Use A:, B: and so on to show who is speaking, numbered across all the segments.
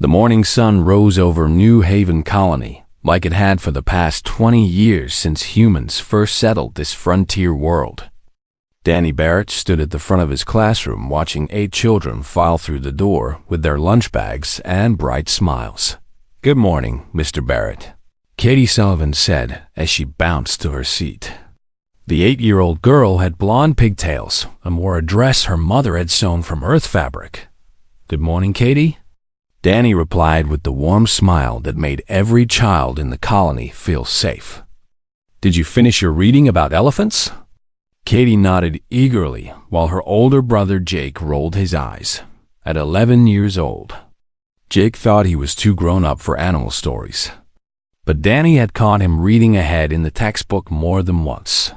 A: The morning sun rose over New Haven Colony, like it had for the past 20 years since humans first settled this frontier world. Danny Barrett stood at the front of his classroom watching 8 children file through the door with their lunch bags and bright smiles. "Good morning, Mr. Barrett," Katie Sullivan said as she bounced to her seat. The 8-year-old girl had blonde pigtails and wore a dress her mother had sewn from earth fabric. "Good morning, Katie," Danny replied with the warm smile that made every child in the colony feel safe. "Did you finish your reading about elephants?" Katie nodded eagerly while her older brother Jake rolled his eyes. At 11 years old, Jake thought he was too grown up for animal stories. But Danny had caught him reading ahead in the textbook more than once.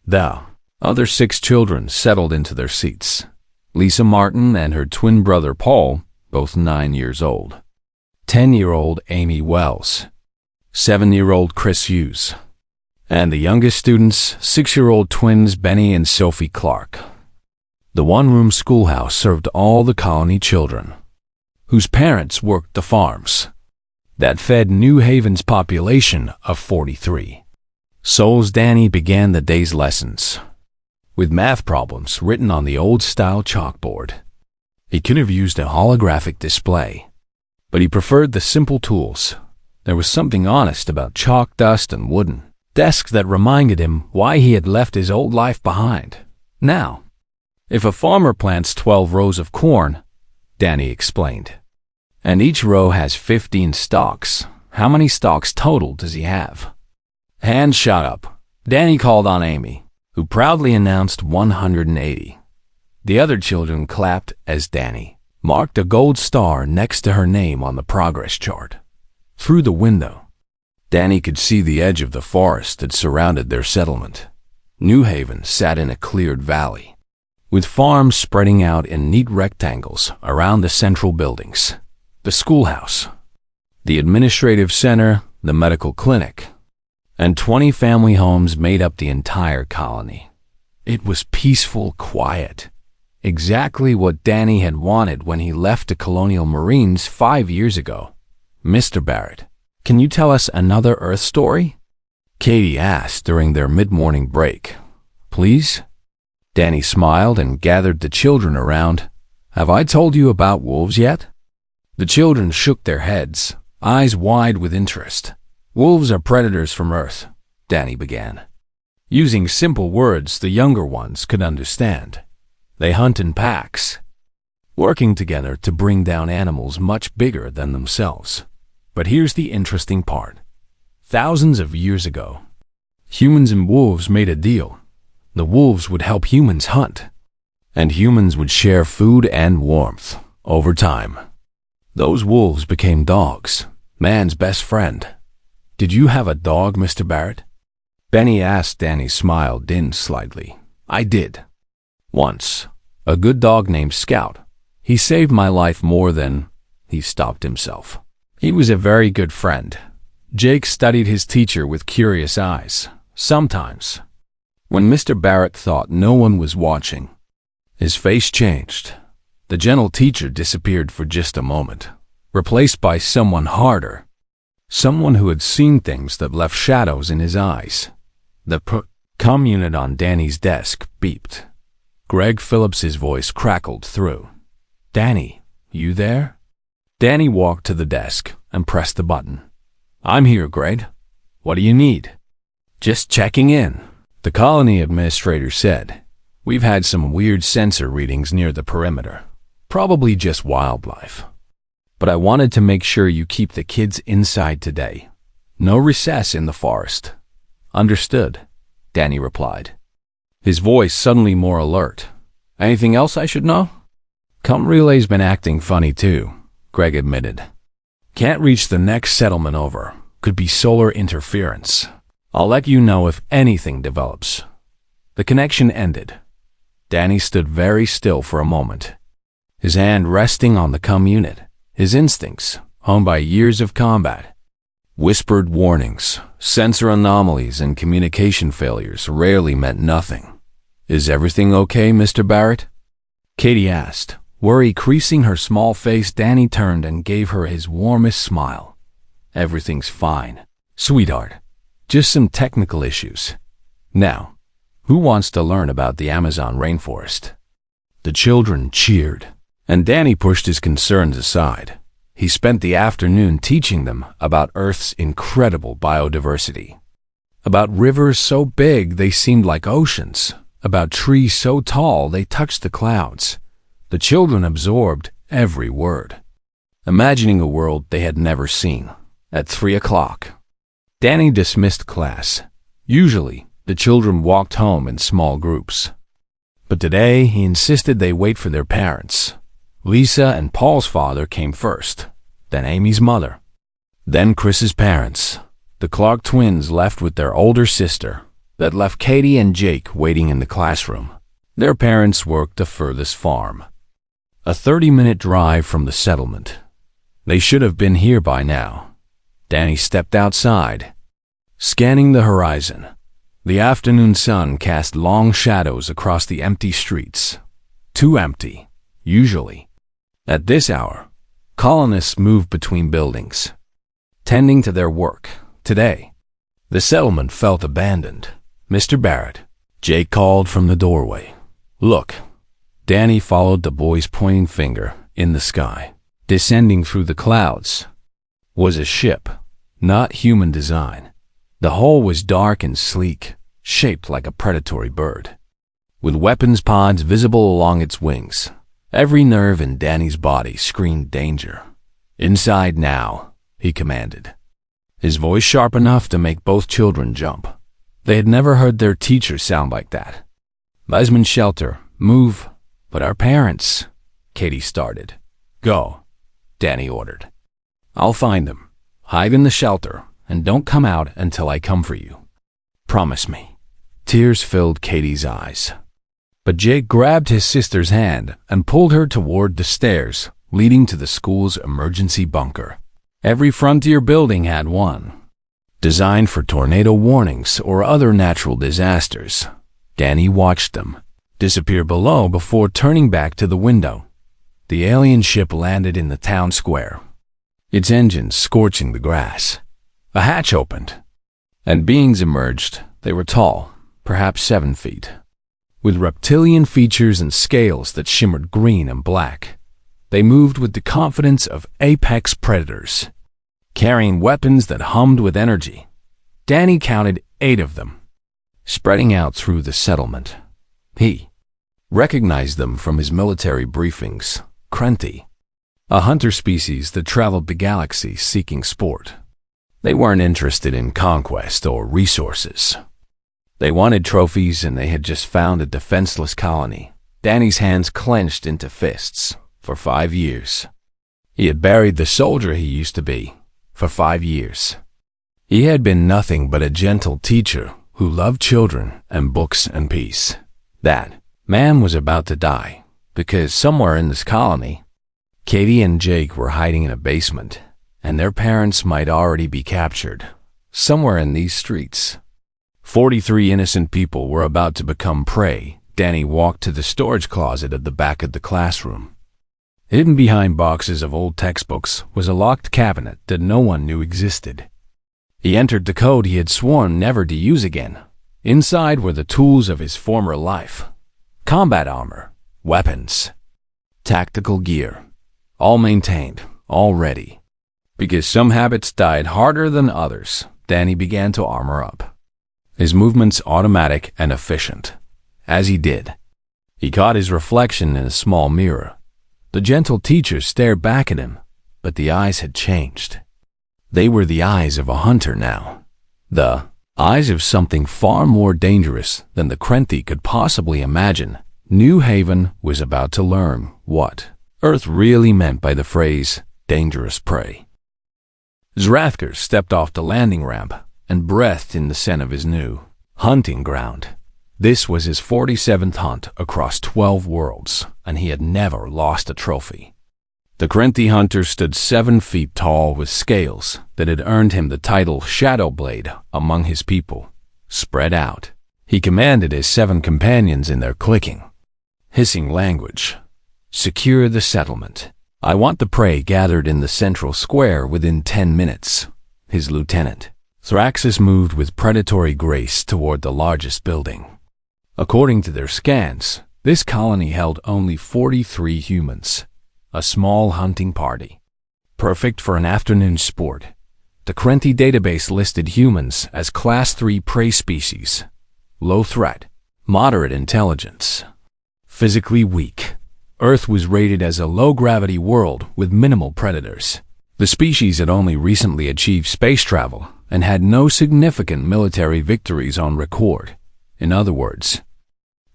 A: The other 6 children settled into their seats. Lisa Martin and her twin brother Paul, both 9 years old. 10-year-old Amy Wells. 7-year-old Chris Hughes. And the youngest students, 6-year-old twins Benny and Sophie Clark. The one-room schoolhouse served all the colony children, whose parents worked the farms that fed New Haven's population of 43. So as Danny began the day's lessons, with math problems written on the old-style chalkboard. He could have used a holographic display, but he preferred the simple tools. There was something honest about chalk dust and wooden desks that reminded him why he had left his old life behind. Now, if a farmer plants 12 rows of corn, Danny explained, and each row has 15 stalks, how many stalks total does he have? Hands shot up. Danny called on Amy, who proudly announced 180. The other children clapped as Danny marked a gold star next to her name on the progress chart. Through the window, Danny could see the edge of the forest that surrounded their settlement. New Haven sat in a cleared valley, with farms spreading out in neat rectangles around the central buildings. The schoolhouse, the administrative center, the medical clinic, and 20 family homes made up the entire colony. It was peaceful, quiet, exactly what Danny had wanted when he left the Colonial Marines 5 years ago. "Mr. Barrett, can you tell us another Earth story?" Katie asked during their mid-morning break. "Please?" Danny smiled and gathered the children around. "Have I told you about wolves yet?" The children shook their heads, eyes wide with interest. "Wolves are predators from Earth," Danny began, using simple words the younger ones could understand. "They hunt in packs, working together to bring down animals much bigger than themselves. But here's the interesting part. Thousands of years ago, humans and wolves made a deal. The wolves would help humans hunt, and humans would share food and warmth. Over time, those wolves became dogs, man's best friend." "Did you have a dog, Mr. Barrett?" Benny asked. Danny's smile dimmed slightly. "I did. Once. A good dog named Scout. He saved my life more than—" He stopped himself. "He was a very good friend." Jake studied his teacher with curious eyes. Sometimes, when Mr. Barrett thought no one was watching, his face changed. The gentle teacher disappeared for just a moment, replaced by someone harder, someone who had seen things that left shadows in his eyes. The comm unit on Danny's desk beeped. Greg Phillips's voice crackled through. "Danny, you there?" Danny walked to the desk and pressed the button. "I'm here, Greg. What do you need?" "Just checking in," the colony administrator said. "We've had some weird sensor readings near the perimeter. Probably just wildlife. But I wanted to make sure you keep the kids inside today. No recess in the forest." "Understood," Danny replied, his voice suddenly more alert. "Anything else I should know?" "Comm relay's been acting funny too," Greg admitted. "Can't reach the next settlement over. Could be solar interference. I'll let you know if anything develops." The connection ended. Danny stood very still for a moment, his hand resting on the comm unit. His instincts, honed by years of combat, whispered warnings. Sensor anomalies and communication failures rarely meant nothing. "Is everything okay, Mr. Barrett?" Katie asked, Worry creasing her small face, Danny turned and gave her his warmest smile. "Everything's fine, sweetheart. Just some technical issues. Now, who wants to learn about the Amazon rainforest?" The children cheered, and Danny pushed his concerns aside. He spent the afternoon teaching them about Earth's incredible biodiversity. About rivers so big they seemed like oceans. About trees so tall they touched the clouds. The children absorbed every word, imagining a world they had never seen. At 3 o'clock, Danny dismissed class. Usually, the children walked home in small groups. But today, he insisted they wait for their parents. Lisa and Paul's father came first, then Amy's mother, then Chris's parents. The Clark twins left with their older sister. That left Katie and Jake waiting in the classroom. Their parents worked the furthest farm, a 30-minute drive from the settlement. They should have been here by now. Danny stepped outside, scanning the horizon. The afternoon sun cast long shadows across the empty streets. Too empty, usually. At this hour, colonists moved between buildings, tending to their work. Today, the settlement felt abandoned. "Mr. Barrett," Jake called from the doorway. "Look." Danny followed the boy's pointing finger in the sky. Descending through the clouds was a ship, not human design. The hull was dark and sleek, shaped like a predatory bird, with weapons pods visible along its wings. Every nerve in Danny's body screamed danger. "Inside now," he commanded, his voice sharp enough to make both children jump. They had never heard their teacher sound like that. "Lesman shelter, move." "But our parents," Katie started. "Go," Danny ordered. "I'll find them. Hide in the shelter, and don't come out until I come for you. Promise me." Tears filled Katie's eyes. But Jake grabbed his sister's hand and pulled her toward the stairs leading to the school's emergency bunker. Every frontier building had one, designed for tornado warnings or other natural disasters. Danny watched them disappear below before turning back to the window. The alien ship landed in the town square, its engines scorching the grass. A hatch opened, and beings emerged. They were tall, perhaps 7 feet, with reptilian features and scales that shimmered green and black. They moved with the confidence of apex predators, carrying weapons that hummed with energy. Danny counted 8 of them, spreading out through the settlement. He recognized them from his military briefings. Krenti, a hunter species that traveled the galaxy seeking sport. They weren't interested in conquest or resources. They wanted trophies, and they had just found a defenseless colony. Danny's hands clenched into fists. For 5 years, he had buried the soldier he used to be. For 5 years, he had been nothing but a gentle teacher who loved children and books and peace. That man was about to die, because somewhere in this colony, Katie and Jake were hiding in a basement, and their parents might already be captured. Somewhere in these streets, 43 innocent people were about to become prey. Danny walked to the storage closet at the back of the classroom. Hidden behind boxes of old textbooks was a locked cabinet that no one knew existed. He entered the code he had sworn never to use again. Inside were the tools of his former life: combat armor, weapons, tactical gear, all maintained, all ready. Because some habits died harder than others, Danny began to armor up, his movements automatic and efficient. As he did, he caught his reflection in a small mirror. The gentle teacher stared back at him, but the eyes had changed. They were the eyes of a hunter now. The eyes of something far more dangerous than the Krenti could possibly imagine. New Haven was about to learn what Earth really meant by the phrase, dangerous prey. Zrathker stepped off the landing ramp and breathed in the scent of his new hunting ground. This was his 47th hunt across 12 worlds, and he had never lost a trophy. The Krenti hunter stood 7 feet tall with scales that had earned him the title Shadowblade among his people. Spread out, he commanded his 7 companions in their clicking, hissing language. Secure the settlement. I want the prey gathered in the central square within 10 minutes. His lieutenant, Thraxus, moved with predatory grace toward the largest building. According to their scans, this colony held only 43 humans, a small hunting party. Perfect for an afternoon sport. The Krenti database listed humans as Class 3 prey species. Low threat, moderate intelligence, physically weak. Earth was rated as a low-gravity world with minimal predators. The species had only recently achieved space travel and had no significant military victories on record. In other words,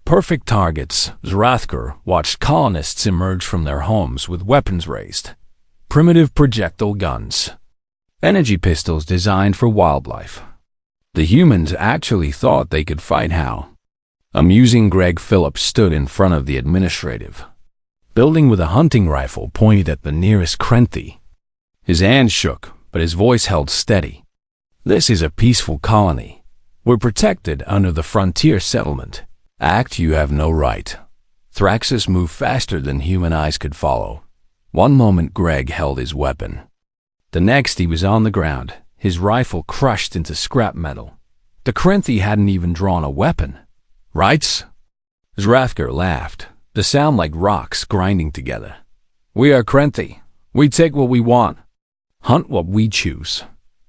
A: perfect targets. Zrathkur watched colonists emerge from their homes with weapons raised. Primitive projectile guns. Energy pistols designed for wildlife. The humans actually thought they could fight how. Amusing Greg Phillips stood in front of the administrative building with a hunting rifle pointed at the nearest Krenti. His hands shook, but his voice held steady. This is a peaceful colony. We're protected under the Frontier Settlement Act. You have no right. Thraxus moved faster than human eyes could follow. One moment Greg held his weapon. The next he was on the ground, his rifle crushed into scrap metal. The Krenti hadn't even drawn a weapon. Rights? Zrathkur laughed, the sound like rocks grinding together. We are Krenti. We take what we want. Hunt what we choose.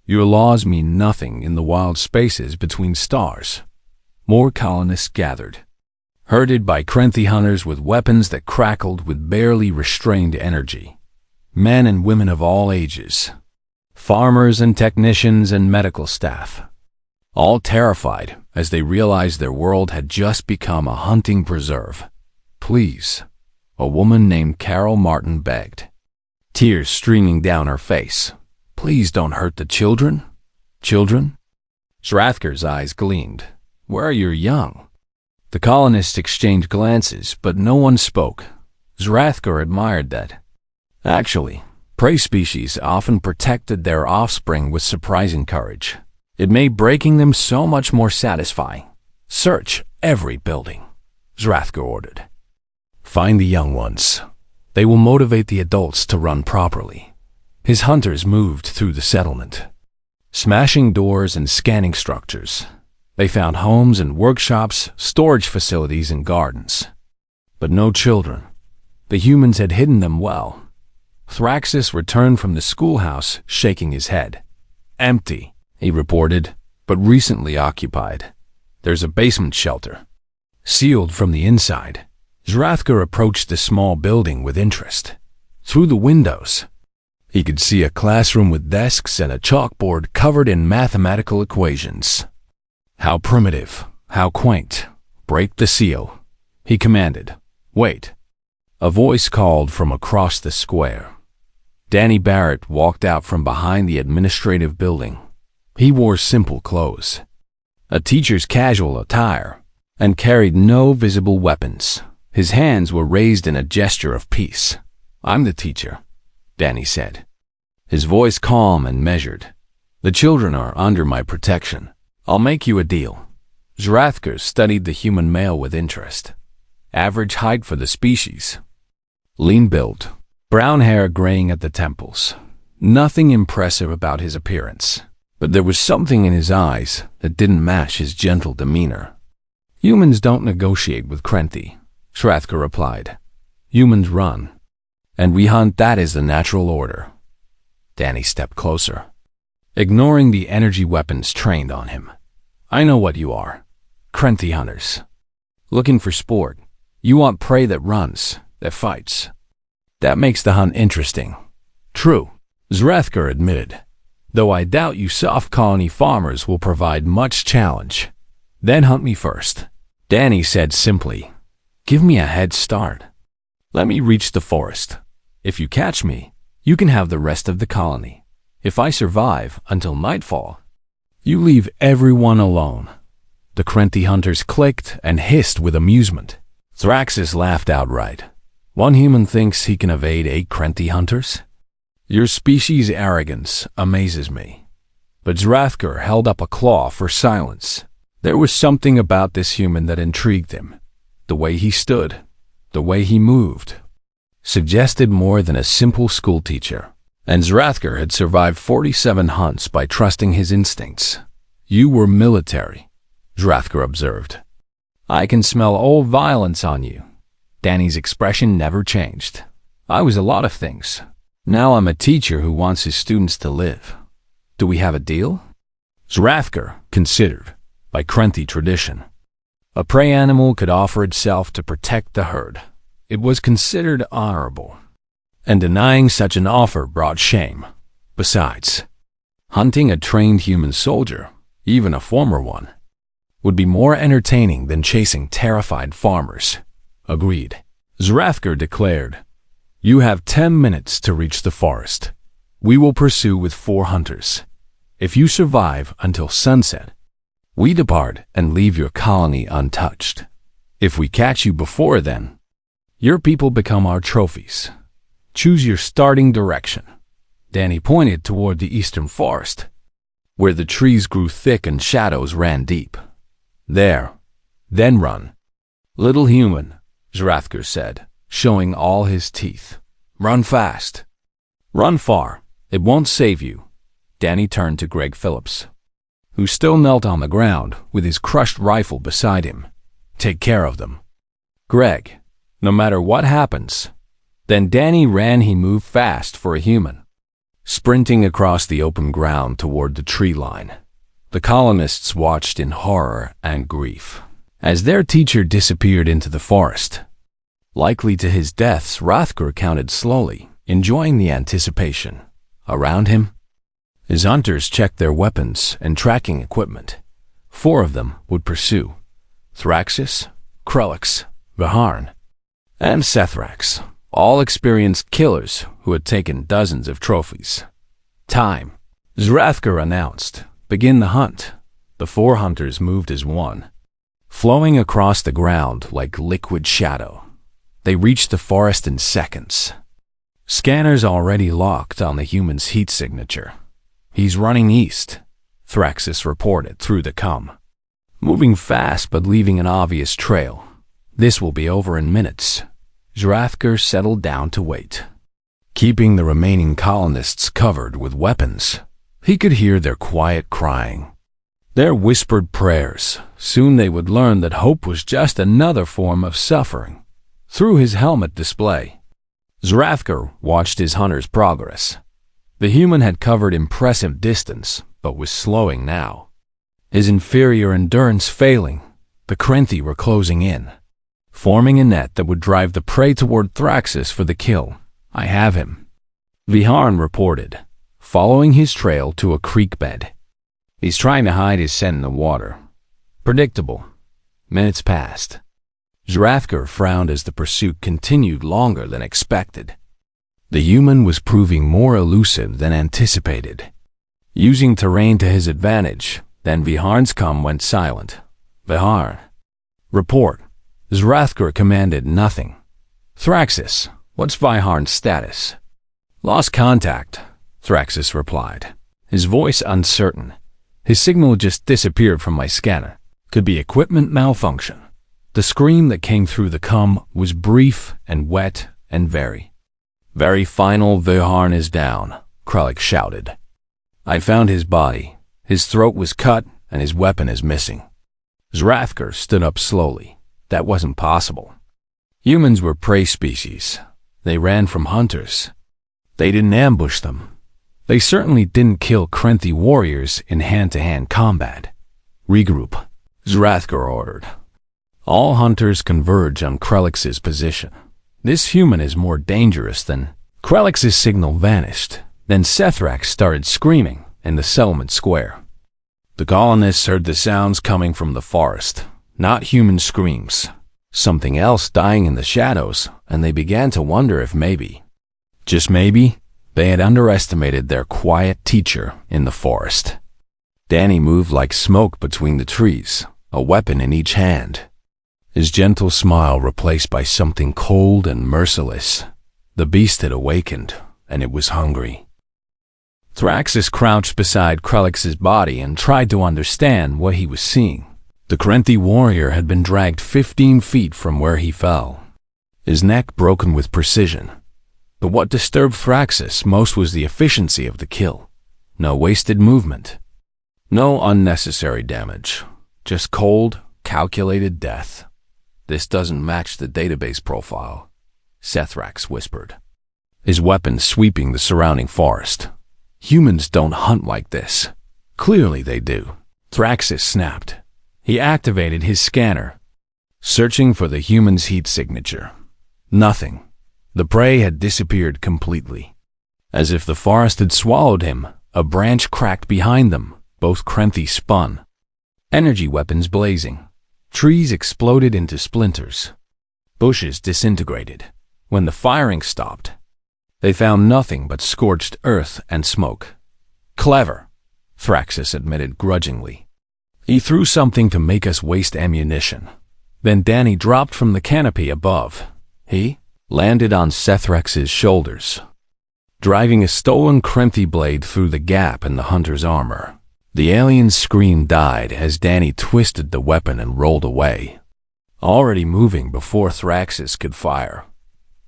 A: Your laws mean nothing in the wild spaces between stars. More colonists gathered, herded by Krenti hunters with weapons that crackled with barely restrained energy. Men and women of all ages. Farmers and technicians and medical staff. All terrified as they realized their world had just become a hunting preserve. Please, a woman named Carol Martin begged, tears streaming down her face. Please don't hurt the children. Children? Zrathkur's eyes gleamed. Where are your young? The colonists exchanged glances, but no one spoke. Zrathkur admired that. Actually, prey species often protected their offspring with surprising courage. It made breaking them so much more satisfying. Search every building, Zrathkur ordered. Find the young ones. They will motivate the adults to run properly. His hunters moved through the settlement, smashing doors and scanning structures. They found homes and workshops, storage facilities and gardens. But no children. The humans had hidden them well. Thraxus returned from the schoolhouse, shaking his head. Empty, he reported, but recently occupied. There's a basement shelter, sealed from the inside. Zrathkur approached the small building with interest. Through the windows, he could see a classroom with desks and a chalkboard covered in mathematical equations. How primitive, how quaint. Break the seal, he commanded. Wait. A voice called from across the square. Danny Barrett walked out from behind the administrative building. He wore simple clothes, a teacher's casual attire, and carried no visible weapons. His hands were raised in a gesture of peace. I'm the teacher, Danny said, his voice calm and measured. The children are under my protection. I'll make you a deal. Zrathkur studied the human male with interest. Average height for the species. Lean build, brown hair graying at the temples. Nothing impressive about his appearance, but there was something in his eyes that didn't match his gentle demeanor. Humans don't negotiate with Krenti, Zrathkur replied. Humans run, and we hunt. That is the natural order. Danny stepped closer, ignoring the energy weapons trained on him. I know what you are. Krenti hunters. Looking for sport. You want prey that runs, that fights. That makes the hunt interesting. True, Zrathkur admitted, though I doubt you soft colony farmers will provide much challenge. Then hunt me first, Danny said simply. Give me a head start. Let me reach the forest. If you catch me, you can have the rest of the colony. If I survive until nightfall, you leave everyone alone. The Krenti hunters clicked and hissed with amusement. Thraxus laughed outright. One human thinks he can evade 8 Krenti hunters? Your species' arrogance amazes me. But Zrathkur held up a claw for silence. There was something about this human that intrigued him. The way he stood, the way he moved. suggested more than a simple schoolteacher. And Zrathker had survived 47 hunts by trusting his instincts. You were military, Zrathker observed. I can smell old violence on you. Danny's expression never changed. I was a lot of things. Now I'm a teacher who wants his students to live. Do we have a deal? Zrathker considered, by Krenthi tradition, a prey animal could offer itself to protect the herd. It was considered honorable, and denying such an offer brought shame. Besides, hunting a trained human soldier, even a former one, would be more entertaining than chasing terrified farmers. Agreed. Zrathker declared, You have 10 minutes to reach the forest. We will pursue with 4 hunters. If you survive until sunset, we depart and leave your colony untouched. If we catch you before then, your people become our trophies. Choose your starting direction. Danny pointed toward the eastern forest, where the trees grew thick and shadows ran deep. There, then run. Little human, Zrathker said, showing all his teeth. Run fast. Run far. It won't save you. Danny turned to Greg Phillips, who still knelt on the ground with his crushed rifle beside him. Take care of them. Greg, no matter what happens. Then Danny ran. He moved fast for a human, sprinting across the open ground toward the tree line. The colonists watched in horror and grief as their teacher disappeared into the forest. Likely to his death, Zrathker counted slowly, enjoying the anticipation. Around him, his hunters checked their weapons and tracking equipment. 4 of them would pursue: Thraxis, Krelix, Viharn, and Sethrax, all experienced killers who had taken dozens of trophies. Time, Zrathker announced. Begin the hunt. The 4 hunters moved as one, flowing across the ground like liquid shadow. They reached the forest in seconds. Scanners already locked on the human's heat signature. He's running east, Thraxis reported through the comm. Moving fast but leaving an obvious trail. This will be over in minutes. Zrathker settled down to wait, keeping the remaining colonists covered with weapons. He could hear their quiet crying, their whispered prayers. Soon they would learn that hope was just another form of suffering. Through his helmet display, Zrathker watched his hunter's progress. The human had covered impressive distance, but was slowing now. His inferior endurance failing, the Krenthi were closing in, forming a net that would drive the prey toward Thraxis for the kill. I have him, Viharn reported, following his trail to a creek bed. He's trying to hide his scent in the water. Predictable. Minutes passed. Zrathker frowned as the pursuit continued longer than expected. The human was proving more elusive than anticipated. Using terrain to his advantage, then Viharn's comm went silent. Viharn. Report. Zrathker commanded nothing. Thraxis, what's Viharn's status? Lost contact, Thraxis replied, his voice uncertain. His signal just disappeared from my scanner. Could be equipment malfunction. The scream that came through the comm was brief and wet and very final. Viharn is down, Krelix shouted. I found his body. His throat was cut and his weapon is missing. Zrathker stood up slowly. That wasn't possible. Humans were prey species. They ran from hunters. They didn't ambush them. They certainly didn't kill Krenthi warriors in hand-to-hand combat. Regroup, Zrathker ordered. All hunters converge on Krelix's position. This human is more dangerous than... Krelix's signal vanished. Then Sethrax started screaming in the settlement square. The colonists heard the sounds coming from the forest, not human screams. Something else dying in the shadows, and they began to wonder if maybe, just maybe, they had underestimated their quiet teacher in the forest. Danny moved like smoke between the trees, a weapon in each hand. His gentle smile replaced by something cold and merciless. The beast had awakened, and it was hungry. Thraxis crouched beside Krelix's body and tried to understand what he was seeing. The Krenthi warrior had been dragged 15 feet from where he fell, his neck broken with precision, But what disturbed Thraxus most was the efficiency of the kill. No wasted movement. No unnecessary damage. Just cold, calculated death. This doesn't match the database profile, Sethrax whispered, his weapon sweeping the surrounding forest. Humans don't hunt like this. Clearly they do. Thraxus snapped. He activated his scanner, searching for the human's heat signature. Nothing. The prey had disappeared completely. As if the forest had swallowed him, a branch cracked behind them. Both Krenthi spun. Energy weapons blazing. Trees exploded into splinters. Bushes disintegrated. When the firing stopped, they found nothing but scorched earth and smoke. Clever, Thraxus admitted grudgingly. He threw something to make us waste ammunition. Then Danny dropped from the canopy above. He landed on Sethrax's shoulders, driving a stolen Krenthi blade through the gap in the hunter's armor. The alien's scream died as Danny twisted the weapon and rolled away, already moving before Thraxus could fire.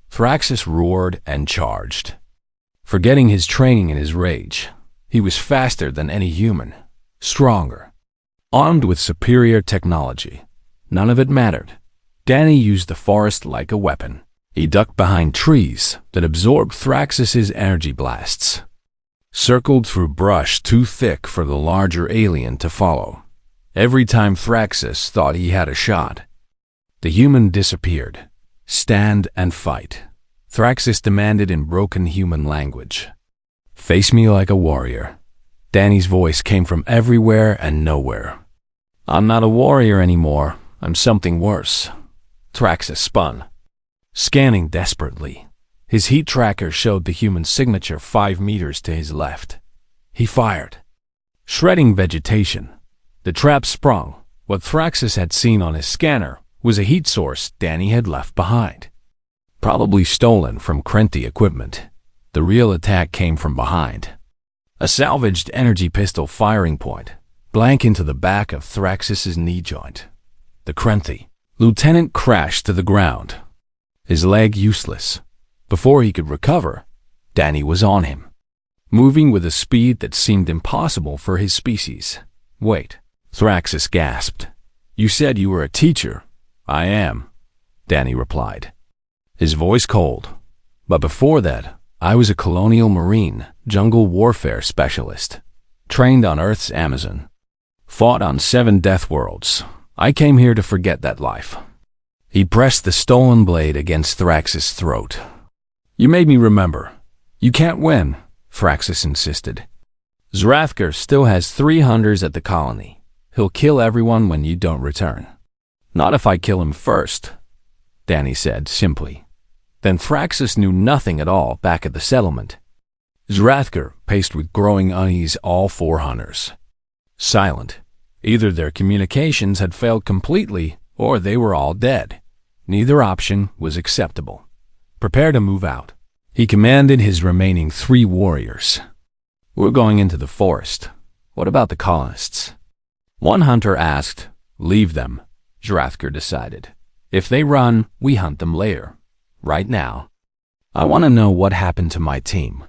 A: Thraxus roared and charged, forgetting his training in his rage. He was faster than any human, stronger, armed with superior technology. None of it mattered. Danny used the forest like a weapon. He ducked behind trees that absorbed Thraxus's energy blasts, circled through brush too thick for the larger alien to follow. Every time Thraxus thought he had a shot, the human disappeared. Stand and fight, Thraxus demanded in broken human language. Face me like a warrior. Danny's voice came from everywhere and nowhere. I'm not a warrior anymore. I'm something worse. Thraxus spun, scanning desperately. His heat tracker showed the human signature 5 meters to his left. He fired, shredding vegetation. The trap sprung. What Thraxus had seen on his scanner was a heat source Danny had left behind, probably stolen from Krenthi equipment. The real attack came from behind. A salvaged energy pistol firing point, blank into the back of Thraxus's knee joint. The Krenthi lieutenant crashed to the ground, his leg useless. Before he could recover, Danny was on him, moving with a speed that seemed impossible for his species. Wait, Thraxus gasped. You said you were a teacher. I am, Danny replied, his voice cold. But before that, I was a colonial marine, jungle warfare specialist, trained on Earth's Amazon, fought on 7 death worlds. I came here to forget that life. He pressed the stolen blade against Thraxus' throat. You made me remember. You can't win, Thraxus insisted. Zrathker still has 3 hunters at the colony. He'll kill everyone when you don't return. Not if I kill him first, Danny said simply. Then Thraxus knew nothing at all back at the settlement. Zrathker paced with growing unease all 4 hunters, silent. Either their communications had failed completely, or they were all dead. Neither option was acceptable. Prepare to move out, he commanded his remaining 3 warriors. We're going into the forest. What about the colonists? One hunter asked. Leave them, Zrathker decided. If they run, we hunt them later. Right now, I want to know what happened to my team.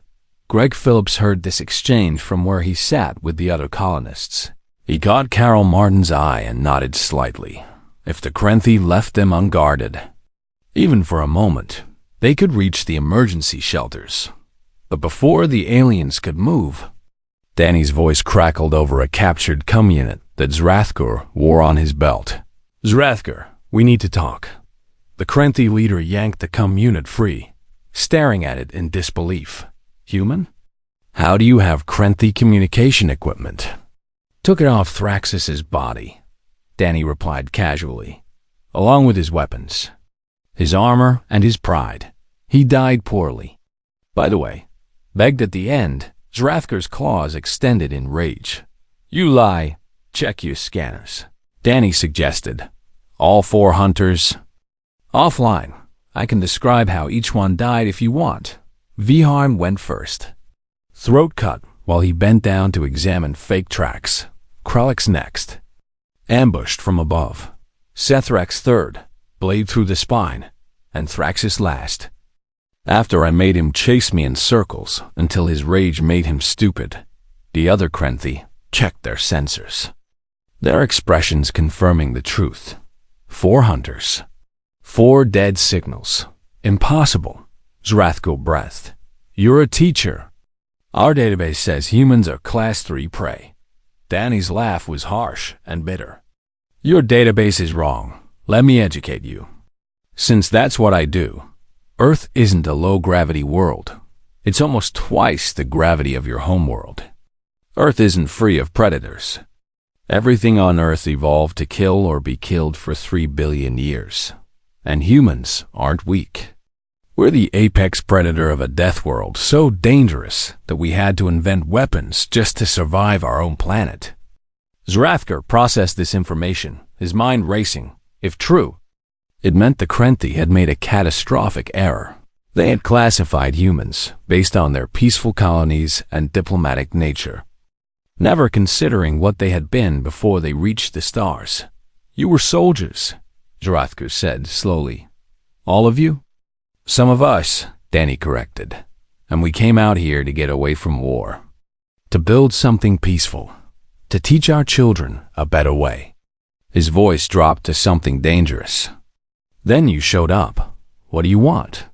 A: Greg Phillips heard this exchange from where he sat with the other colonists. He caught Carol Martin's eye and nodded slightly. If the Krenthi left them unguarded, even for a moment, they could reach the emergency shelters. But before the aliens could move, Danny's voice crackled over a captured cum unit that Zrathker wore on his belt. Zrathker, we need to talk. The Krenthi leader yanked the cum unit free, staring at it in disbelief. Human? How do you have Krenthi communication equipment? Took it off Thraxus's body, Danny replied casually, along with his weapons, his armor, and his pride. He died poorly. By the way, begged at the end, Zrathker's claws extended in rage. You lie. Check your scanners, Danny suggested. All 4 hunters. Offline. I can describe how each one died if you want. Viharm went first. Throat cut while he bent down to examine fake tracks. Kralix next. Ambushed from above. Sethrax third. Blade through the spine. And Thraxus last. After I made him chase me in circles until his rage made him stupid, the other Krenthi checked their sensors. Their expressions confirming the truth. 4 hunters. 4 dead signals. Impossible. Zrathko breathed. You're a teacher. Our database says humans are class 3 prey. Danny's laugh was harsh and bitter. Your database is wrong. Let me educate you. Since that's what I do, Earth isn't a low-gravity world. It's almost twice the gravity of your homeworld. Earth isn't free of predators. Everything on Earth evolved to kill or be killed for 3 billion years. And humans aren't weak. We're the apex predator of a death world so dangerous that we had to invent weapons just to survive our own planet. Zrathker processed this information, his mind racing. If true, it meant the Krenthi had made a catastrophic error. They had classified humans based on their peaceful colonies and diplomatic nature, never considering what they had been before they reached the stars. You were soldiers, Zrathker said slowly. All of you? Some of us, Danny corrected. And we came out here to get away from war. To build something peaceful. To teach our children a better way. His voice dropped to something dangerous. Then you showed up. What do you want?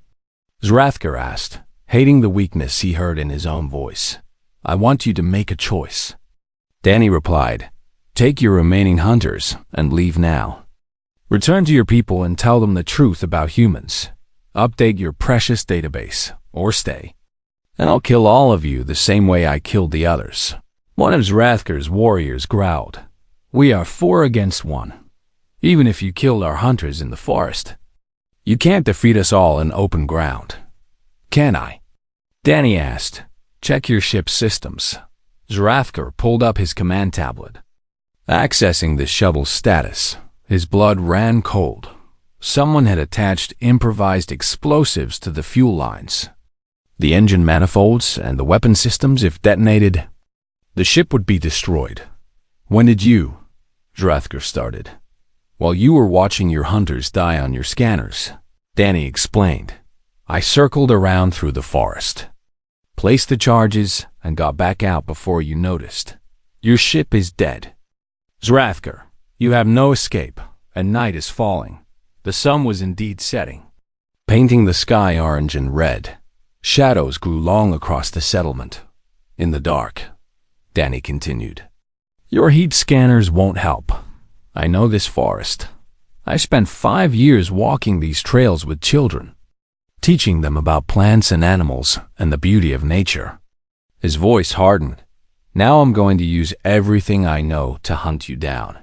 A: Zrathker asked, hating the weakness he heard in his own voice. I want you to make a choice. Danny replied, take your remaining hunters and leave now. Return to your people and tell them the truth about humans. Update your precious database, or stay. And I'll kill all of you the same way I killed the others. One of Zrathker's warriors growled. We are 4 against 1. Even if you killed our hunters in the forest. You can't defeat us all in open ground. Can I? Danny asked. Check your ship's systems. Zrathker pulled up his command tablet. Accessing the shuttle's status, his blood ran cold. Someone had attached improvised explosives to the fuel lines. The engine manifolds and the weapon systems, if detonated, the ship would be destroyed. When did you? Zrathker started. While you were watching your hunters die on your scanners, Danny explained. I circled around through the forest, placed the charges, and got back out before you noticed. Your ship is dead. Zrathker, you have no escape, and night is falling. The sun was indeed setting, painting the sky orange and red. Shadows grew long across the settlement. In the dark, Danny continued. Your heat scanners won't help. I know this forest. I spent 5 years walking these trails with children, teaching them about plants and animals and the beauty of nature. His voice hardened. Now I'm going to use everything I know to hunt you down.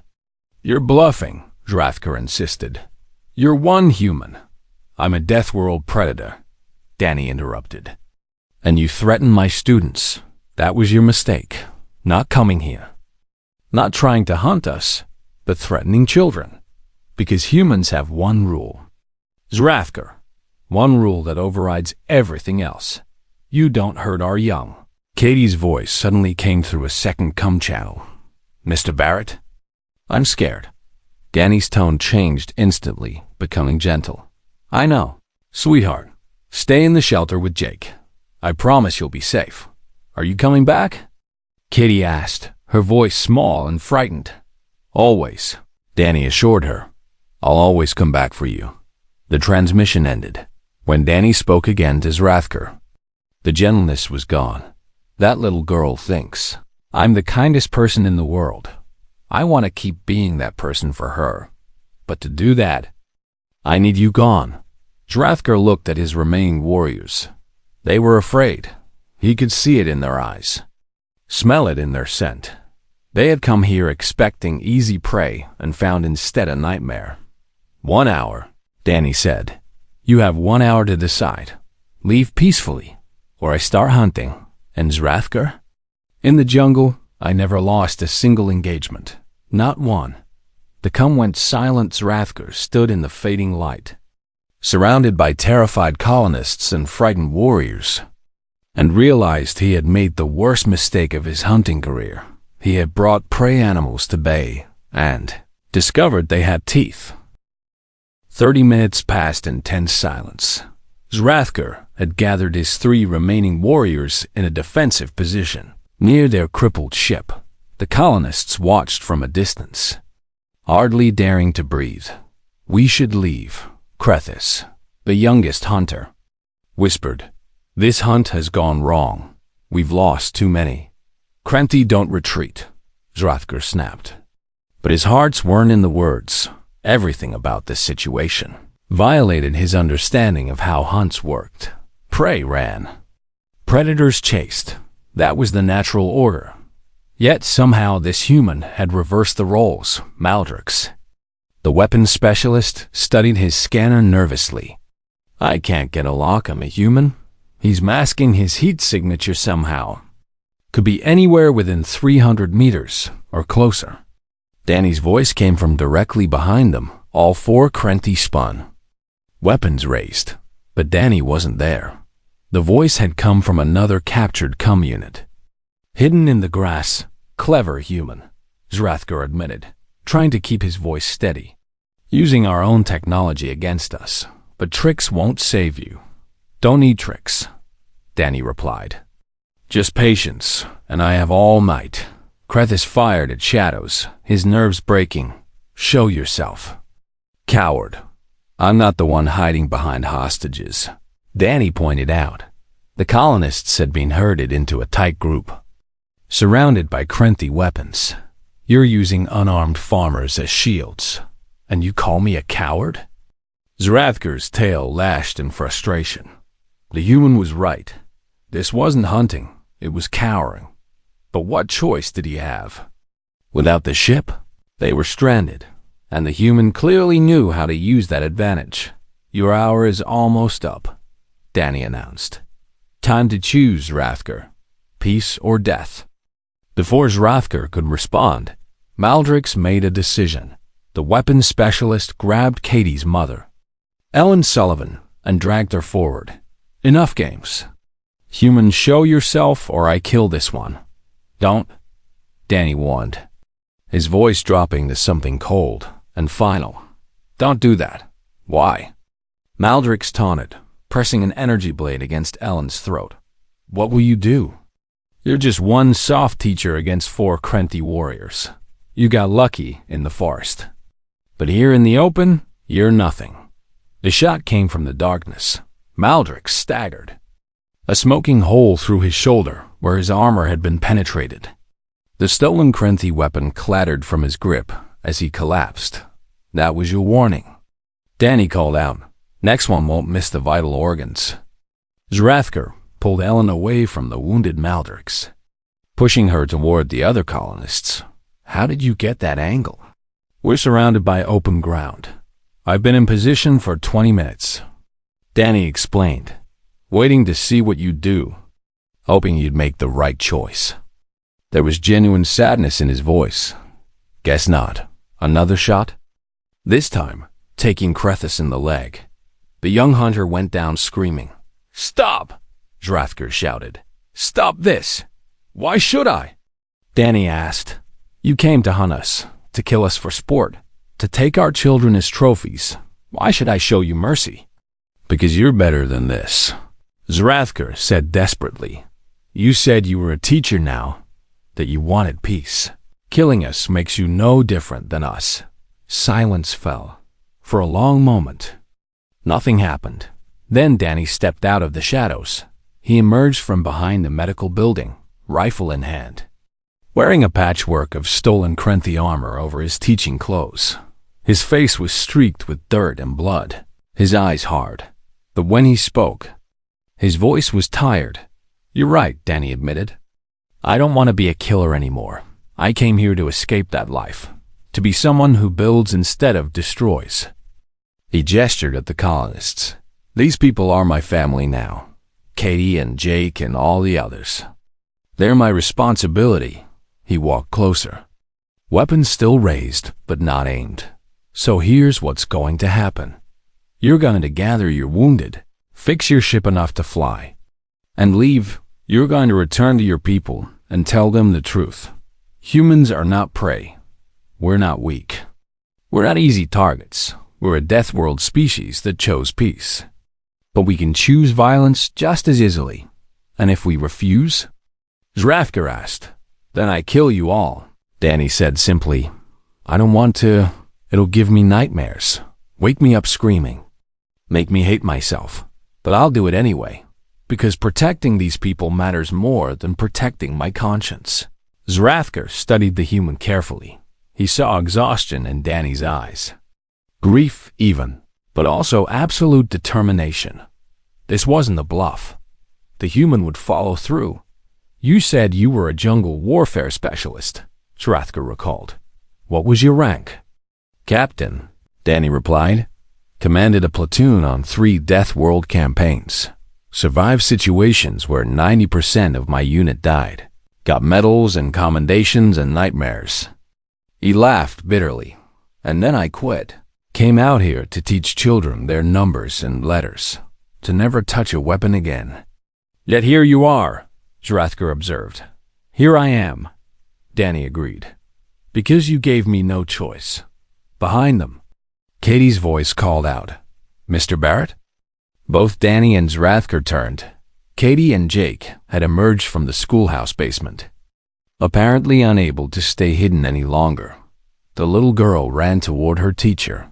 A: You're bluffing, Zrathker insisted. You're one human. I'm a Death World predator, Danny interrupted. And you threatened my students. That was your mistake. Not coming here. Not trying to hunt us, but threatening children. Because humans have one rule. Zrathker, one rule that overrides everything else. You don't hurt our young. Katie's voice suddenly came through a second cum channel. Mr. Barrett? I'm scared. Danny's tone changed instantly, becoming gentle. I know. Sweetheart, stay in the shelter with Jake. I promise you'll be safe. Are you coming back? Katie asked, her voice small and frightened. Always, Danny assured her. I'll always come back for you. The transmission ended. When Danny spoke again to Zrathker, the gentleness was gone. That little girl thinks I'm the kindest person in the world. I want to keep being that person for her. But to do that, I need you gone. Zrathker looked at his remaining warriors. They were afraid. He could see it in their eyes, smell it in their scent. They had come here expecting easy prey and found instead a nightmare. 1 hour, Danny said. You have 1 hour to decide. Leave peacefully, or I start hunting. And Zrathker? In the jungle, I never lost a single engagement. Not one. The cum went silent. Zrathker stood in the fading light, surrounded by terrified colonists and frightened warriors, and realized he had made the worst mistake of his hunting career. He had brought prey animals to bay and discovered they had teeth. 30 minutes passed in tense silence. Zrathker, had gathered his 3 remaining warriors in a defensive position. Near their crippled ship, the colonists watched from a distance, hardly daring to breathe. "We should leave," Krethis, the youngest hunter, whispered. "This hunt has gone wrong. We've lost too many." "Krenti, don't retreat," Zrathker snapped. But his hearts weren't in the words. Everything about this situation violated his understanding of how hunts worked. Prey ran. Predators chased. That was the natural order. Yet somehow this human had reversed the roles. Maldrix, the weapons specialist, studied his scanner nervously. "I can't get a lock on a human. He's masking his heat signature somehow. Could be anywhere within 300 meters or closer." Danny's voice came from directly behind them. All 4 Krenti spun, weapons raised, but Danny wasn't there. The voice had come from another captured cum unit. "Hidden in the grass. Clever human," Zrathker admitted, trying to keep his voice steady. "Using our own technology against us, but tricks won't save you." "Don't need tricks," Danny replied. "Just patience, and I have all might." Krethis fired at Shadows, his nerves breaking. "Show yourself." "Coward. I'm not the one hiding behind hostages," Danny pointed out. The colonists had been herded into a tight group, surrounded by Krenti weapons. "You're using unarmed farmers as shields, and you call me a coward?" Zrathker's tail lashed in frustration. The human was right. This wasn't hunting, it was cowering. But what choice did he have? Without the ship, they were stranded, and the human clearly knew how to use that advantage. "Your hour is almost up," Danny announced. "Time to choose, Zrathker. Peace or death." Before Zrathker could respond, Maldrix made a decision. The weapons specialist grabbed Katie's mother, Ellen Sullivan, and dragged her forward. "Enough games. Human, show yourself or I kill this one." "Don't," Danny warned, his voice dropping to something cold and final. "Don't do that." "Why?" Maldrix taunted, pressing an energy blade against Ellen's throat. "What will you do? You're just one soft teacher against 4 Krenti warriors. You got lucky in the forest. But here in the open, you're nothing." The shot came from the darkness. Maldrix staggered, a smoking hole through his shoulder where his armor had been penetrated. The stolen Krenti weapon clattered from his grip as he collapsed. "That was your warning," Danny called out. "Next one won't miss the vital organs." Zrathker pulled Ellen away from the wounded Maldrix, pushing her toward the other colonists. "How did you get that angle?" "We're surrounded by open ground. I've been in position for 20 minutes, Danny explained, waiting to see what you'd do, hoping you'd make the right choice. There was genuine sadness in his voice. "Guess not. Another shot?" This time, taking Krethis in the leg. The young hunter went down screaming. "Stop!" Zrathker shouted. "Stop this! Why should I?" Danny asked. "You came to hunt us, to kill us for sport, to take our children as trophies. Why should I show you mercy?" "Because you're better than this," Zrathker said desperately. "You said you were a teacher now, that you wanted peace. Killing us makes you no different than us." Silence fell. For a long moment, nothing happened. Then Danny stepped out of the shadows. He emerged from behind the medical building, rifle in hand, wearing a patchwork of stolen Krenti armor over his teaching clothes. His face was streaked with dirt and blood, his eyes hard. But when he spoke, his voice was tired. "You're right," Danny admitted. "I don't want to be a killer anymore. I came here to escape that life, to be someone who builds instead of destroys." He gestured at the colonists. "These people are my family now. Katie and Jake and all the others. They're my responsibility." He walked closer, weapons still raised but not aimed. "So here's what's going to happen. You're going to gather your wounded, fix your ship enough to fly, and leave. You're going to return to your people and tell them the truth. Humans are not prey. We're not weak. We're not easy targets. We're a death world species that chose peace. but we can choose violence just as easily. And if we refuse? Zrathker asked. Then I kill you all. Danny said simply, I don't want to. It'll give me nightmares. Wake me up screaming. Make me hate myself. But I'll do it anyway, because protecting these people matters more than protecting my conscience. Zrathker studied the human carefully. He saw exhaustion in Danny's eyes. Grief even, but also absolute determination. This wasn't a bluff. The human would follow through. You said you were a jungle warfare specialist, Zrathker recalled. What was your rank? Captain, Danny replied. Commanded a platoon on 3 Death World campaigns. Survived situations where 90% of my unit died. Got medals and commendations and nightmares. He laughed bitterly. And then I quit. Came out here to teach children their numbers and letters. To never touch a weapon again. Yet here you are, Zrathker observed. Here I am, Danny agreed. Because you gave me no choice. Behind them. Katie's voice called out, Mr. Barrett? Both Danny and Zrathker turned. Katie and Jake had emerged from the schoolhouse basement. Apparently unable to stay hidden any longer, the little girl ran toward her teacher,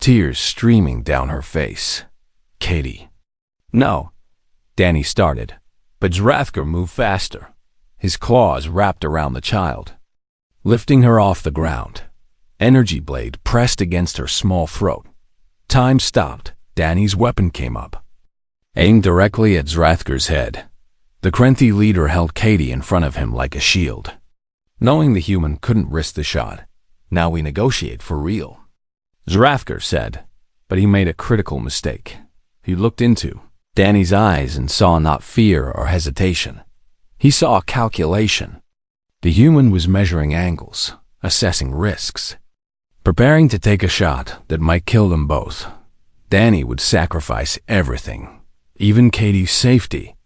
A: tears streaming down her face. Katie. No, Danny started, but Zrathker moved faster, his claws wrapped around the child, lifting her off the ground. Energy blade pressed against her small throat. Time stopped. Danny's weapon came up, aimed directly at Zrathker's head. The Krenthi leader held Katie in front of him like a shield. Knowing the human couldn't risk the shot, now we negotiate for real, Zrathker said, but he made a critical mistake. He looked into Danny's eyes and saw not fear or hesitation. He saw calculation. The human was measuring angles, assessing risks, preparing to take a shot that might kill them both. Danny would sacrifice everything, even Katie's safety.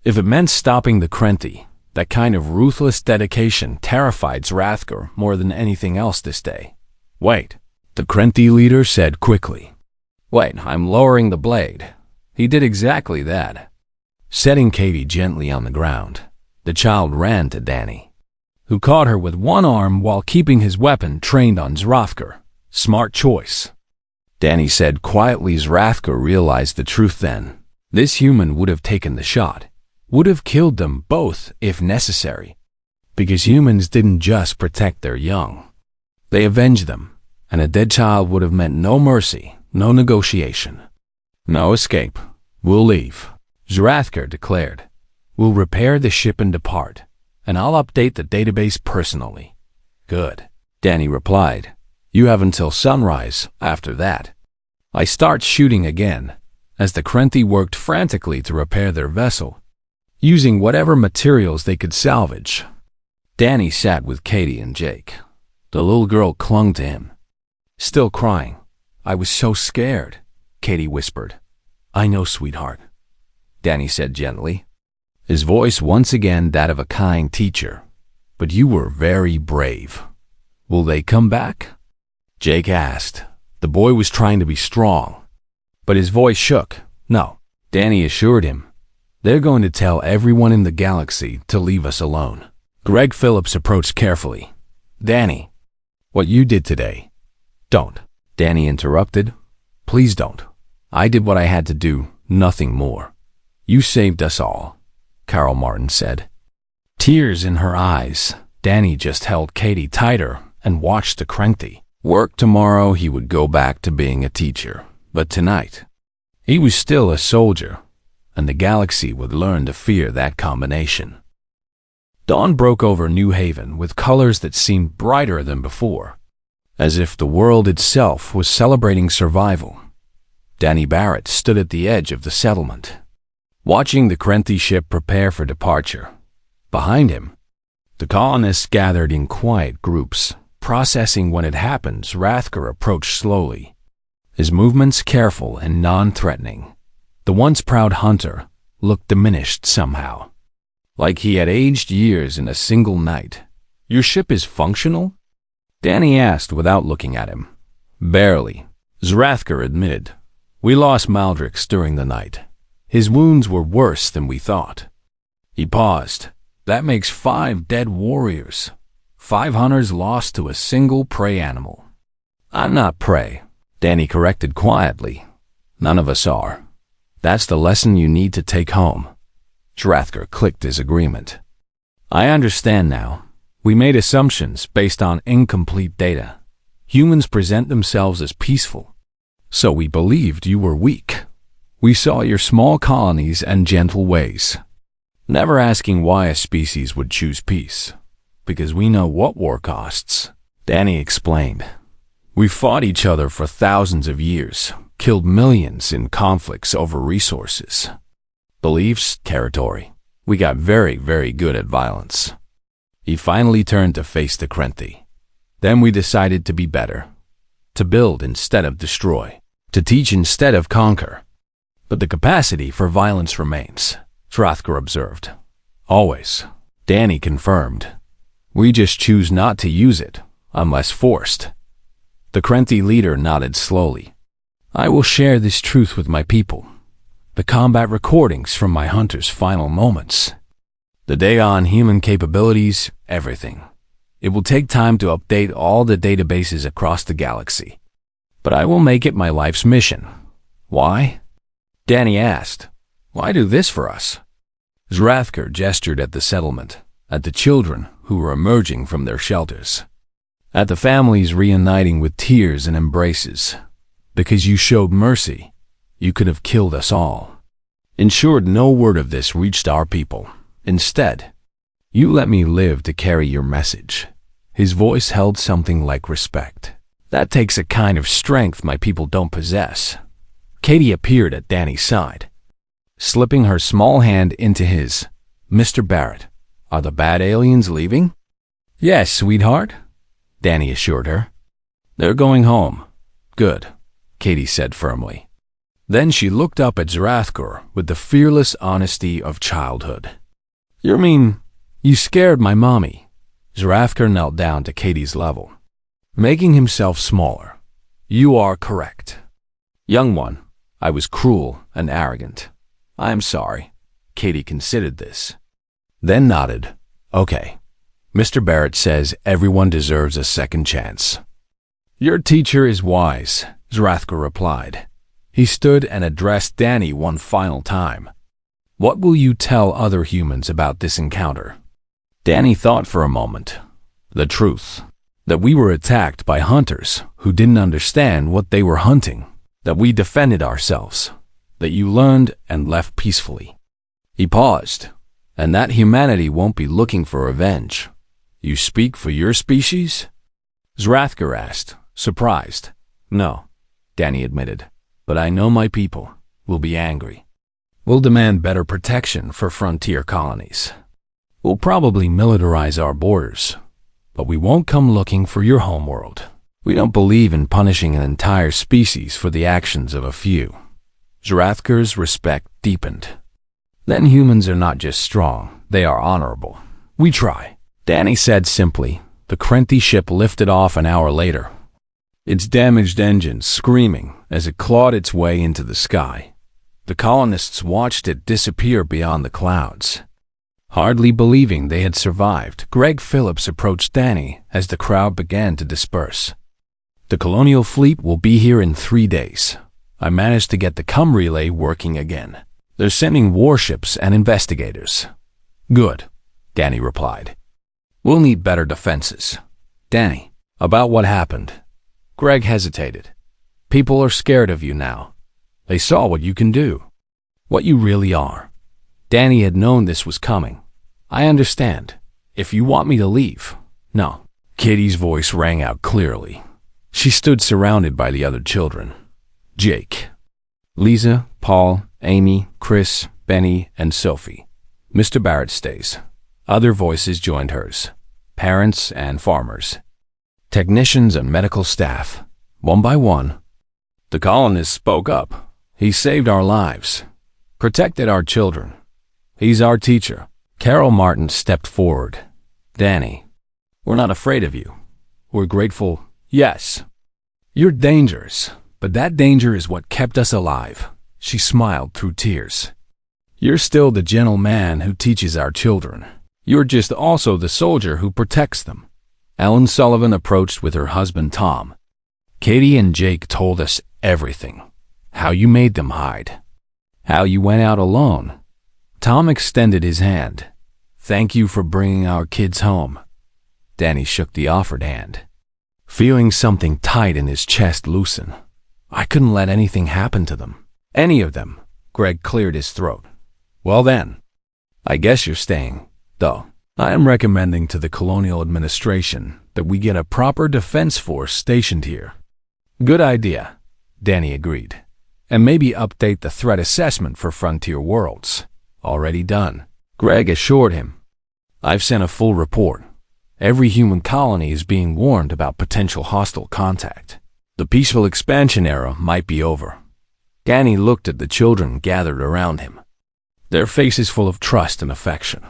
A: If it meant stopping the Krenthi, that kind of ruthless dedication terrified Zrathker more than anything else this day. Wait, the Krenthi leader said quickly. Wait, I'm lowering the blade. He did exactly that. Setting Katie gently on the ground, the child ran to Danny, who caught her with one arm while keeping his weapon trained on Zrathker. Smart choice. Danny said quietly. Zrathker realized the truth then. This human would have taken the shot, would have killed them both if necessary. Because humans didn't just protect their young. They avenged them, and a dead child would have meant no mercy, no negotiation. No escape. We'll leave, Zrathker declared. We'll repair the ship and depart, and I'll update the database personally. Good, Danny replied. You have until sunrise after that. I start shooting again, as the Krenthi worked frantically to repair their vessel, using whatever materials they could salvage. Danny sat with Katie and Jake. The little girl clung to him, still crying. I was so scared, Katie whispered. I know, sweetheart, Danny said gently, his voice once again that of a kind teacher. But you were very brave. Will they come back? Jake asked. The boy was trying to be strong, but his voice shook. No, Danny assured him. They're going to tell everyone in the galaxy to leave us alone. Greg Phillips approached carefully. Danny, what you did today. Don't, Danny interrupted. Please don't. I did what I had to do, nothing more. You saved us all, Carol Martin said. Tears in her eyes, Danny just held Katie tighter and watched the Krenthi work. Tomorrow he would go back to being a teacher, but tonight he was still a soldier, and the galaxy would learn to fear that combination. Dawn broke over New Haven with colors that seemed brighter than before, as if the world itself was celebrating survival. Danny Barrett stood at the edge of the settlement, watching the Krenthi ship prepare for departure. Behind him, the colonists gathered in quiet groups, processing what had happened. Zrathker approached slowly, his movements careful and non-threatening. The once proud hunter looked diminished somehow, like he had aged years in a single night. Your ship is functional? Danny asked without looking at him. Barely, Zrathker admitted. We lost Maldrix during the night. His wounds were worse than we thought. He paused. That makes 5 dead warriors. 5 hunters lost to a single prey animal. I'm not prey, Danny corrected quietly. None of us are. That's the lesson you need to take home. Zrathker clicked his agreement. I understand now. We made assumptions based on incomplete data. Humans present themselves as peaceful. So we believed you were weak. We saw your small colonies and gentle ways. Never asking why a species would choose peace. Because we know what war costs. Danny explained. We fought each other for thousands of years, killed millions in conflicts over resources. Beliefs, territory. We got very, very good at violence. He finally turned to face the Krenti. Then we decided to be better. To build instead of destroy. To teach instead of conquer. But the capacity for violence remains, Zrathker observed. Always. Danny confirmed. We just choose not to use it, unless forced. The Krenti leader nodded slowly. I will share this truth with my people. The combat recordings from my hunter's final moments. The Daon human capabilities, everything. It will take time to update all the databases across the galaxy. But I will make it my life's mission. Why? Danny asked. Why do this for us? Zrathker gestured at the settlement, at the children who were emerging from their shelters, at the families reuniting with tears and embraces. Because you showed mercy, you could have killed us all. Ensured no word of this reached our people. Instead, you let me live to carry your message. His voice held something like respect. That takes a kind of strength my people don't possess. Katie appeared at Danny's side, slipping her small hand into his. Mr. Barrett, are the bad aliens leaving? Yes, sweetheart, Danny assured her. They're going home. Good, Katie said firmly. Then she looked up at Zrathker with the fearless honesty of childhood. You mean, you scared my mommy? Zrathker knelt down to Katie's level, making himself smaller. You are correct. Young one, I was cruel and arrogant. I am sorry. Katie considered this, then nodded. Okay. Mr. Barrett says everyone deserves a second chance. Your teacher is wise, Zrathker replied. He stood and addressed Danny one final time. What will you tell other humans about this encounter? Danny thought for a moment. The truth. That we were attacked by hunters who didn't understand what they were hunting. That we defended ourselves. That you learned and left peacefully. He paused. And that humanity won't be looking for revenge. You speak for your species? Zrathker asked, surprised. No, Danny admitted. But I know my people will be angry. We'll demand better protection for frontier colonies. We'll probably militarize our borders. But we won't come looking for your homeworld. We don't believe in punishing an entire species for the actions of a few. Zrathker's respect deepened. Then humans are not just strong, they are honorable. We try. Danny said simply. The Krenti ship lifted off an hour later, its damaged engines screaming as it clawed its way into the sky. The colonists watched it disappear beyond the clouds. Hardly believing they had survived, Greg Phillips approached Danny as the crowd began to disperse. The colonial fleet will be here in 3 days. I managed to get the cum relay working again. They're sending warships and investigators. Good, Danny replied. We'll need better defenses. Danny, about what happened. Greg hesitated. People are scared of you now. They saw what you can do. What you really are. Danny had known this was coming. I understand. If you want me to leave. No. Katie's voice rang out clearly. She stood surrounded by the other children. Jake, Lisa, Paul, Amy, Chris, Benny, and Sophie. Mr. Barrett stays. Other voices joined hers. Parents and farmers. Technicians and medical staff. One by one. The colonists spoke up. He saved our lives. Protected our children. He's our teacher. Carol Martin stepped forward. Danny, we're not afraid of you. We're grateful, yes. You're dangerous, But that danger is what kept us alive. She smiled through tears. You're still the gentle man who teaches our children. You're just also the soldier who protects them. Ellen Sullivan approached with her husband Tom. Katie and Jake told us everything. How you made them hide. How you went out alone. Tom extended his hand. Thank you for bringing our kids home. Danny shook the offered hand, feeling something tight in his chest loosen. I couldn't let anything happen to them. Any of them. Greg cleared his throat. Well then, I guess you're staying, though. I am recommending to the Colonial Administration that we get a proper defense force stationed here. Good idea, Danny agreed. And maybe update the threat assessment for frontier worlds. Already done. Greg assured him. I've sent a full report. Every human colony is being warned about potential hostile contact. The peaceful expansion era might be over. Danny looked at the children gathered around him. Their faces full of trust and affection.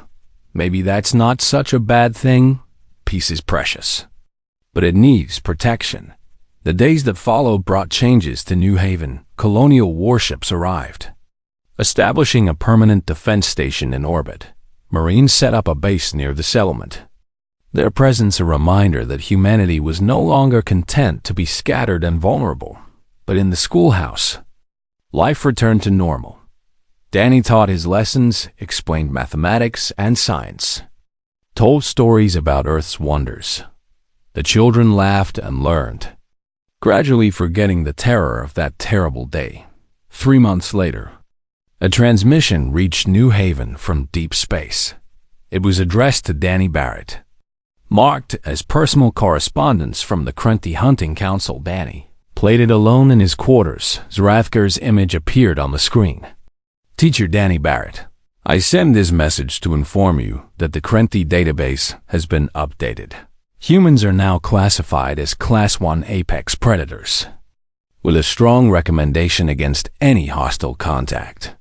A: Maybe that's not such a bad thing. Peace is precious. But it needs protection. The days that followed brought changes to New Haven. Colonial warships arrived, establishing a permanent defense station in orbit. Marines set up a base near the settlement. Their presence a reminder that humanity was no longer content to be scattered and vulnerable. But in the schoolhouse, life returned to normal. Danny taught his lessons, explained mathematics and science, told stories about Earth's wonders. The children laughed and learned, gradually forgetting the terror of that terrible day. 3 months later, a transmission reached New Haven from deep space. It was addressed to Danny Barrett, marked as personal correspondence from the Krenti Hunting Council. Danny played it alone in his quarters. Zrathker's image appeared on the screen. Teacher Danny Barrett, I send this message to inform you that the Krenti database has been updated. Humans are now classified as Class 1 apex predators, with a strong recommendation against any hostile contact.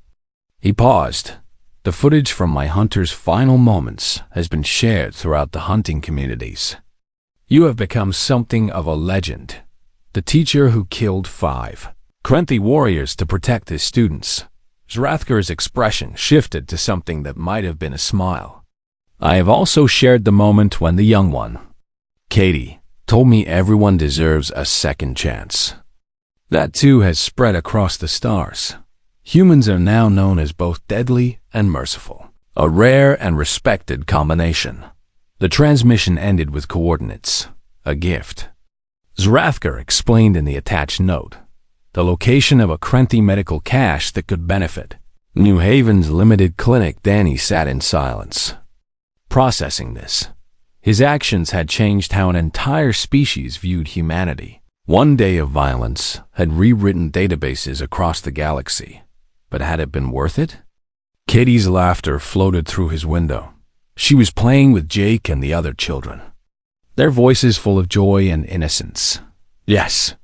A: He paused. The footage from my hunter's final moments has been shared throughout the hunting communities. You have become something of a legend. The teacher who killed 5 Krenti warriors to protect his students. Zrathker's expression shifted to something that might have been a smile. I have also shared the moment when the young one, Katie, told me everyone deserves a second chance. That too has spread across the stars. Humans are now known as both deadly and merciful, a rare and respected combination. The transmission ended with coordinates, a gift. Zrathker explained in the attached note, the location of a Krenti medical cache that could benefit New Haven's limited clinic. Danny sat in silence, processing this. His actions had changed how an entire species viewed humanity. One day of violence had rewritten databases across the galaxy. But had it been worth it? Katie's laughter floated through his window. She was playing with Jake and the other children, their voices full of joy and innocence. Yes,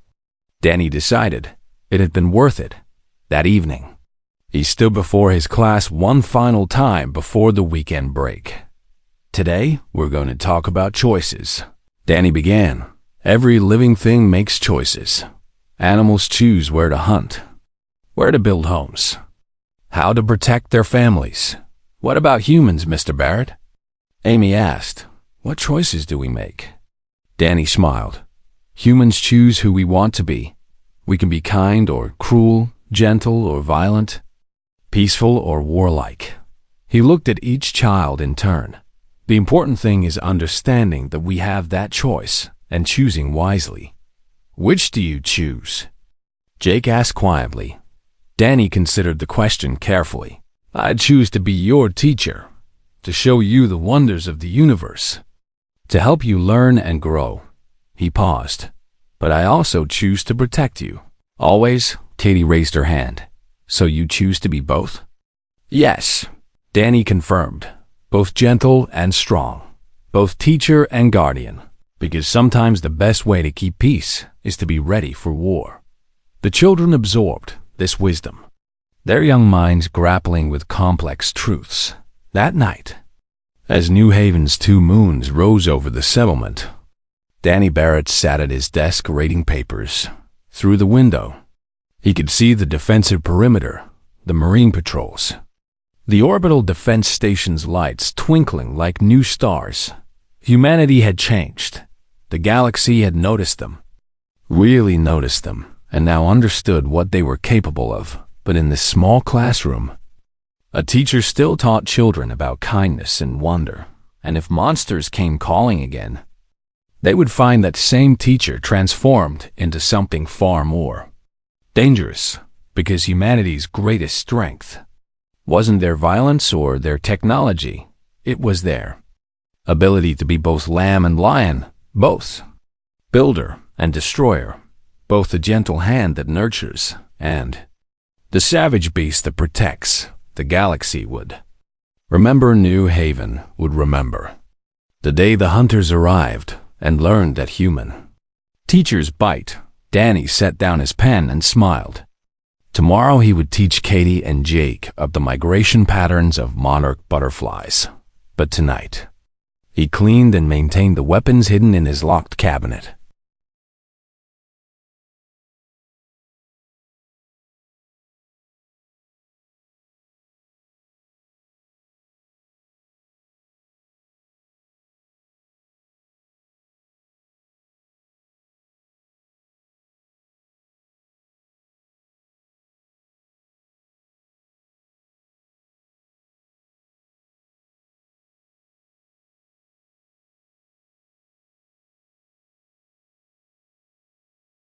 A: Danny decided it had been worth it. That evening, he stood before his class one final time before the weekend break. Today, we're going to talk about choices. Danny began. Every living thing makes choices. Animals choose where to hunt, where to build homes, how to protect their families. What about humans, Mr. Barrett? Amy asked. What choices do we make? Danny smiled. Humans choose who we want to be. We can be kind or cruel, gentle or violent, peaceful or warlike. He looked at each child in turn. The important thing is understanding that we have that choice and choosing wisely. Which do you choose? Jake asked quietly. Danny considered the question carefully. I'd choose to be your teacher, to show you the wonders of the universe, to help you learn and grow. He paused. But I also choose to protect you. Always? Katie raised her hand. So you choose to be both? Yes, Danny confirmed. Both gentle and strong. Both teacher and guardian. Because sometimes the best way to keep peace is to be ready for war. The children absorbed this wisdom, their young minds grappling with complex truths. That night, as New Haven's 2 moons rose over the settlement, Danny Barrett sat at his desk reading papers. Through the window, he could see the defensive perimeter, the marine patrols, the orbital defense station's lights twinkling like new stars. Humanity had changed. The galaxy had noticed them, really noticed them, and now understood what they were capable of. But in this small classroom, a teacher still taught children about kindness and wonder, and if monsters came calling again, they would find that same teacher transformed into something far more dangerous, because humanity's greatest strength wasn't their violence or their technology, it was their ability to be both lamb and lion, both builder and destroyer, both the gentle hand that nurtures and the savage beast that protects. The galaxy would remember. New Haven would remember the day the hunters arrived and learned that human teachers bite. Danny set down his pen and smiled. Tomorrow he would teach Katie and Jake of the migration patterns of monarch butterflies. But tonight, he cleaned and maintained the weapons hidden in his locked cabinet.